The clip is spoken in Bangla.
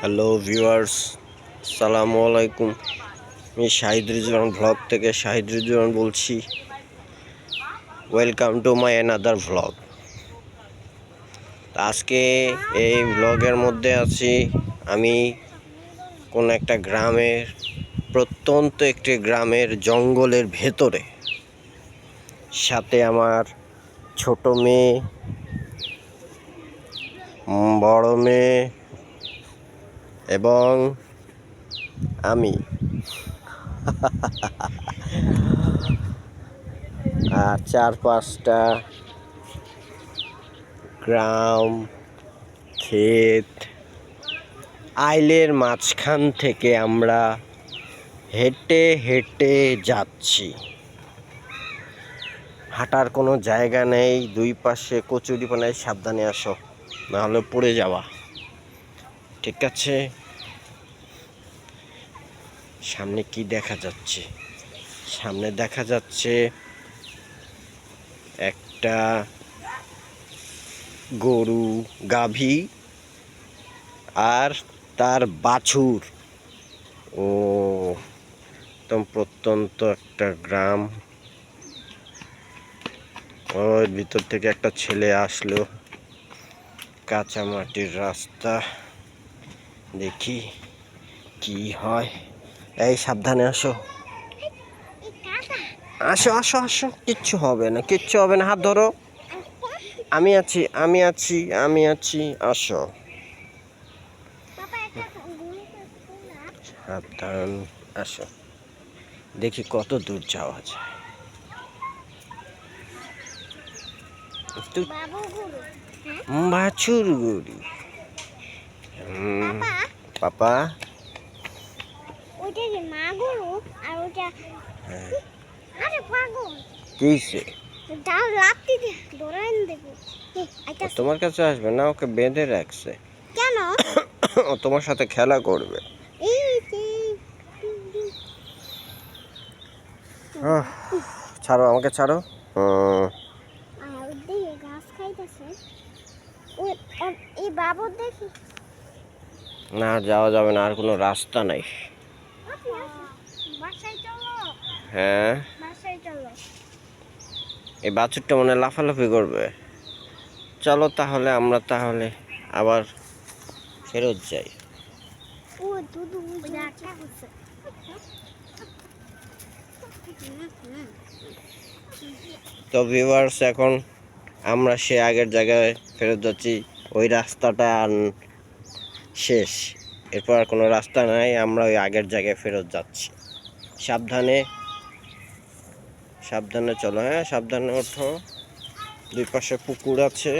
হ্যালো ভিউয়ার্স, আসসালামু আলাইকুম। আমি শাহিদ রিজওয়ান ব্লগ থেকে শাহিদ রিজওয়ান বলছি। Welcome to my another vlog. আজকে এই ব্লগের মধ্যে আছি আমি কোন একটা গ্রামের, প্রত্যন্ত একটি গ্রামের জঙ্গলের ভেতরে। সাথে আমার ছোট মেয়ে, বড় মেয়ে এবং আমি। আর 4-5টা গ্রাম, ক্ষেত, আইলের মাঝখান থেকে আমরা হেঁটে হেঁটে যাচ্ছি। হাঁটার কোনো জায়গা নেই, দুই পাশে কচুরিপানায়। সাবধানে আসো, নাহলে পড়ে যাওয়া। ঠিক আছে? সামনে কি দেখা যাচ্ছে? সামনে দেখা যাচ্ছে একটা গরু, গাভী আর তার বাছুর। ও একদম প্রত্যন্ত একটা গ্রাম। ওর ভিতর থেকে একটা ছেলে আসলো, কাঁচা মাটির রাস্তা। দেখি কি হয়। এই সাবধানে আসো, আসো আসো আসো। কিচ্ছু হবে না, কিচ্ছু হবে না। হাত ধরো, আমি আছি, আমি আছি, আমি আছি। আসো, সাবধান। আসো, দেখি কত দূর যাওয়া যায়। বাছুর গরু। পাপা, ওইটা কি মা গরু আর ওইটা আরে পাগল কিসে? দাও লাত্তি দে ধরাইন দেব। তোমার কাছে আসবে না, ওকে বেঁধে রাখছে। কেন? ও তোমার সাথে খেলা করবে। ছাড়ো, আমাকে ছাড়ো। আর দেখে ঘাস খাইতেছে। ওই এই বাবর দেখি। না, যাওয়া যাবে না, আর কোনো রাস্তা নাই। বাসায় চলো। হ্যাঁ, বাসায় চলো। এই বাছুরটা মনে হয় লাফালাফি করবে। চলো তাহলে, আমরা তাহলে আবার ফেরত যাই। ও দুধু রাখা হচ্ছে। তো ভিউয়ার্স, এখন আমরা সে আগের জায়গায় ফেরত যাচ্ছি। ওই রাস্তাটা আর শেষ, এরপর আর কোনো রাস্তা নাই। আমরা ওই আগের জায়গায় ফেরত যাচ্ছি। সাবধানে, সাবধানে চলো। হ্যাঁ, সাবধানে ওঠো। দুই পাশে পুকুর আছে।